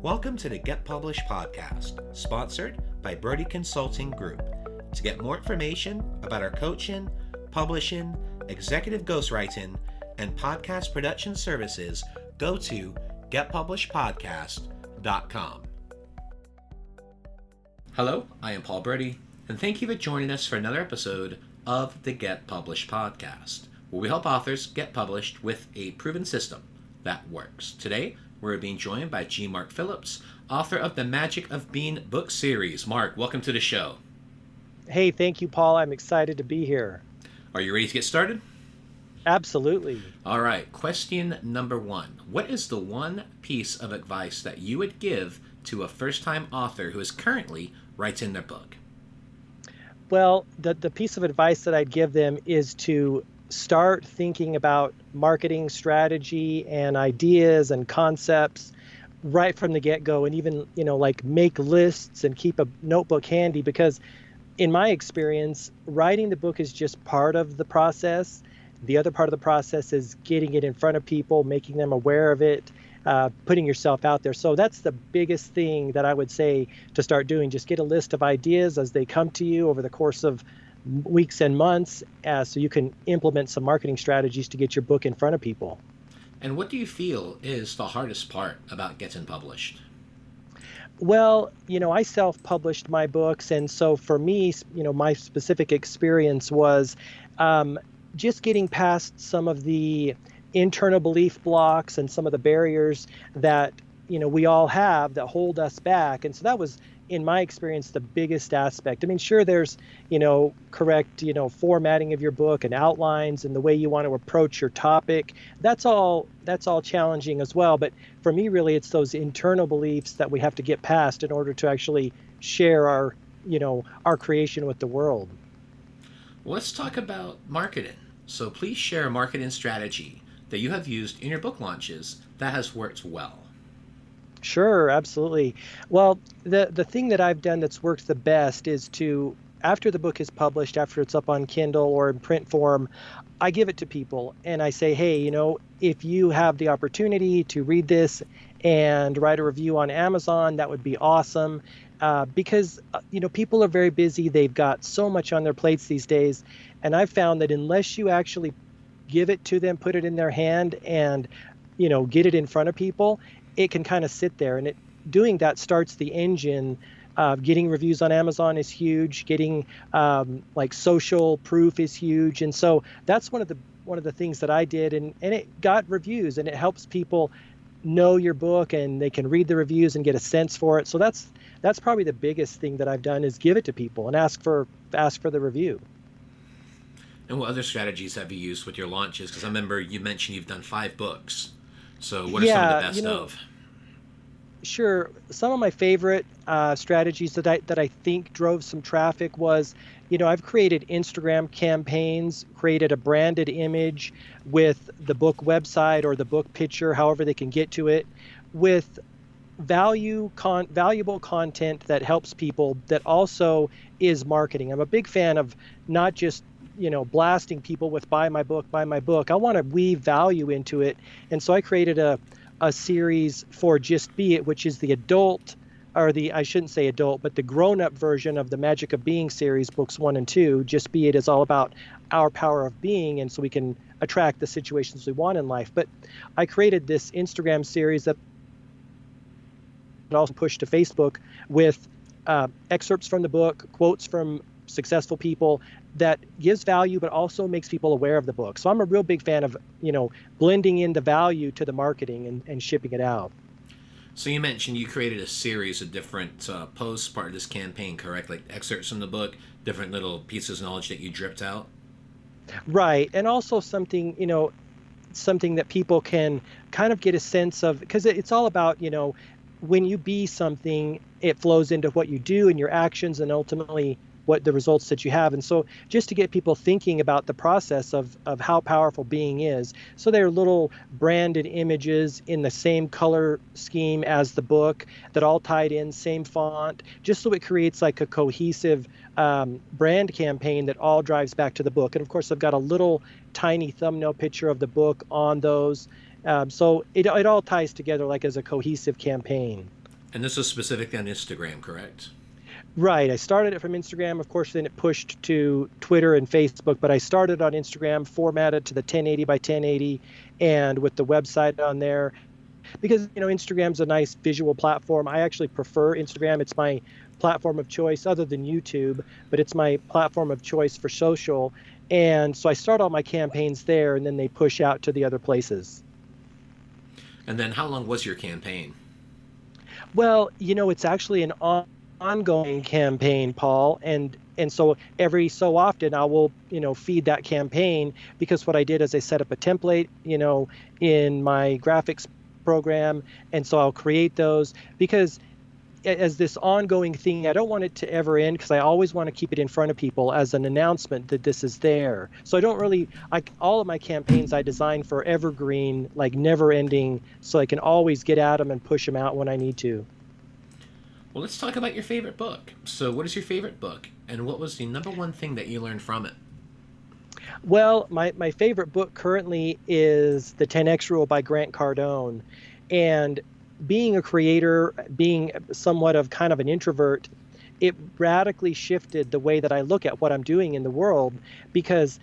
Welcome to the Get Published podcast, sponsored by Brodie Consulting Group. To get more information about our coaching, publishing, executive ghostwriting, and podcast production services, go to getpublishedpodcast.com. Hello, I am Paul Brodie, and thank you for joining us for another episode of the Get Published podcast, where we help authors get published with a proven system that works. Today, we're being joined by G. Mark Phillips, author of the Magic of Being book series. Mark, welcome to the show. Hey, thank you, Paul. I'm excited to be here. Are you ready to get started? Absolutely. All right. Question number one. What is the one piece of advice that you would give to a first-time author who is currently writing their book? Well, the piece of advice that I'd give them is to start thinking about marketing strategy and ideas and concepts right from the get-go, and even, make lists and keep a notebook handy, because in my experience, writing the book is just part of the process. The other part of the process is getting it in front of people, making them aware of it, putting yourself out there. So that's the biggest thing that I would say to start doing. Just get a list of ideas as they come to you over the course of weeks and months, so you can implement some marketing strategies to get your book in front of people. And what do you feel is the hardest part about getting published? Well, I self-published my books, and so for me, my specific experience was just getting past some of the internal belief blocks and some of the barriers that we all have that hold us back. And so that was, in my experience, the biggest aspect. I mean, sure, there's correct formatting of your book and outlines and the way you want to approach your topic. That's all challenging as well. But for me, really, it's those internal beliefs that we have to get past in order to actually share our creation with the world. Let's talk about marketing. So please share a marketing strategy that you have used in your book launches that has worked well. Sure, absolutely. Well, the thing that I've done that's worked the best is to, after the book is published, after it's up on Kindle or in print form, I give it to people and I say, hey, if you have the opportunity to read this and write a review on Amazon, that would be awesome. Because people are very busy. They've got so much on their plates these days. And I've found that unless you actually give it to them, put it in their hand, and get it in front of people, it can kind of sit there. And doing that starts the engine. Getting reviews on Amazon is huge. Getting social proof is huge. And so that's one of the things that I did, and it got reviews, and it helps people know your book, and they can read the reviews and get a sense for it. So that's probably the biggest thing that I've done, is give it to people and ask for the review. And what other strategies have you used with your launches? Because I remember you mentioned you've done 5 books. So what are some of the best of? Sure. Some of my favorite strategies that I think drove some traffic was, I've created Instagram campaigns, created a branded image with the book website or the book picture, however they can get to it, with valuable content that helps people, that also is marketing. I'm a big fan of not just blasting people with buy my book. I want to weave value into it. And so I created a series for Just Be It, which is the adult, or I shouldn't say adult, but the grown-up version of the Magic of Being series, books 1 and 2. Just Be It is all about our power of being, and so we can attract the situations we want in life. But I created this Instagram series that also pushed to Facebook with excerpts from the book, quotes from successful people, that gives value but also makes people aware of the book. So I'm a real big fan of blending in the value to the marketing and shipping it out. So you mentioned you created a series of different posts, part of this campaign, correct? Like excerpts from the book, different little pieces of knowledge that you dripped out? Right. And also something that people can kind of get a sense of, because it's all about, when you be something, it flows into what you do and your actions, and ultimately what the results that you have. And so just to get people thinking about the process of how powerful being is. So there are little branded images in the same color scheme as the book that all tied in, same font, just so it creates like a cohesive brand campaign that all drives back to the book. And of course, I've got a little tiny thumbnail picture of the book on those. So it all ties together like as a cohesive campaign. And this was specifically on Instagram, correct? Right. I started it from Instagram. Of course, then it pushed to Twitter and Facebook, but I started on Instagram, formatted to the 1080 by 1080, and with the website on there. Because, Instagram's a nice visual platform. I actually prefer Instagram. It's my platform of choice other than YouTube, but it's my platform of choice for social. And so I start all my campaigns there, and then they push out to the other places. And then how long was your campaign? Well, it's actually an ongoing campaign, Paul, and so every so often I will, feed that campaign, because what I did is I set up a template, in my graphics program, and so I'll create those, because as this ongoing thing, I don't want it to ever end, because I always want to keep it in front of people as an announcement that this is there. So I don't really, all of my campaigns I design for evergreen, like never ending, so I can always get at them and push them out when I need to. Well, let's talk about your favorite book. So what is your favorite book, and what was the number one thing that you learned from it? Well, my favorite book currently is The 10X Rule by Grant Cardone. And being a creator, being somewhat of kind of an introvert, it radically shifted the way that I look at what I'm doing in the world, because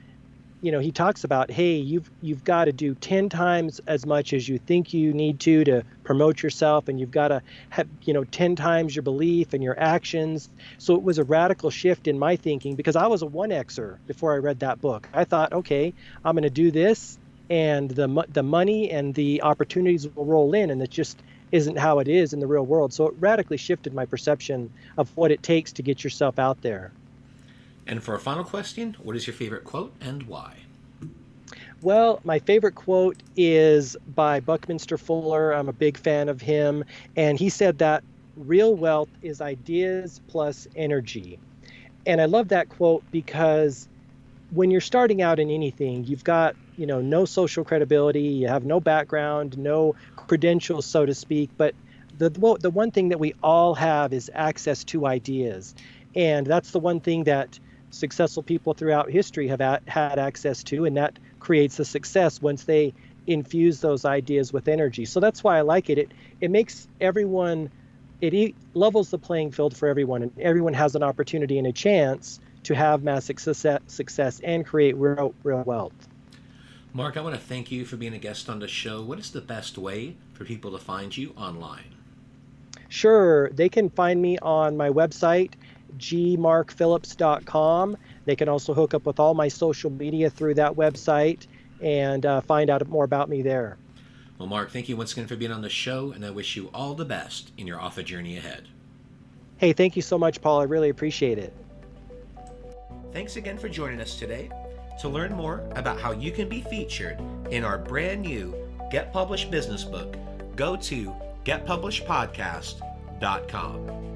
he talks about, hey, you've got to do 10 times as much as you think you need to promote yourself, and you've got to have 10 times your belief and your actions. So it was a radical shift in my thinking, because I was a 1Xer before I read that book. I thought, okay, I'm going to do this, and the money and the opportunities will roll in, and it just isn't how it is in the real world. So it radically shifted my perception of what it takes to get yourself out there. And for a final question, what is your favorite quote and why? Well, my favorite quote is by Buckminster Fuller. I'm a big fan of him. And he said that real wealth is ideas plus energy. And I love that quote, because when you're starting out in anything, you've got, no social credibility, you have no background, no credentials, so to speak. But the one thing that we all have is access to ideas. And that's the one thing that successful people throughout history have had access to, and that creates a success once they infuse those ideas with energy. So that's why I like it. It makes everyone, it levels the playing field for everyone, and everyone has an opportunity and a chance to have massive success and create real wealth. Mark, I want to thank you for being a guest on the show. What is the best way for people to find you online? Sure, they can find me on my website, gmarkphillips.com. They can also hook up with all my social media through that website and find out more about me there. Well, Mark, thank you once again for being on the show, and I wish you all the best in your author journey ahead. Hey, thank you so much, Paul. I really appreciate it. Thanks again for joining us today. To learn more about how you can be featured in our brand new Get Published business book, go to getpublishedpodcast.com.